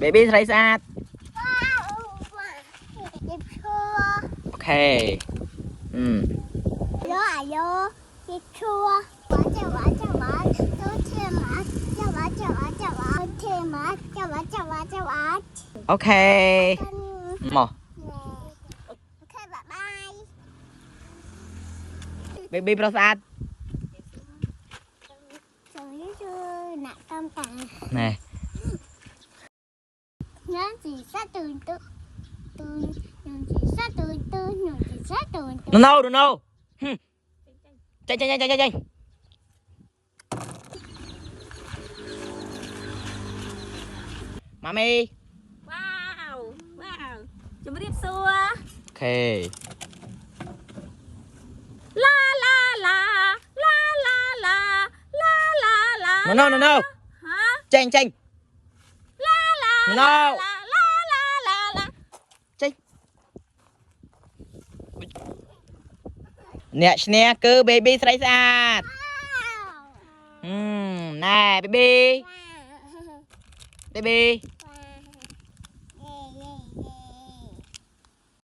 baby ស្រីស្អាតអូខេអូខេមក baby ប្រុសស្អាតណែ no ចេញម៉ាមីវ៉ាវជំរាបសួរអូខេឡា no ចេញ no ចេញអ្នកឈ្នះគឺ baby ស្រីស្អាតណែ baby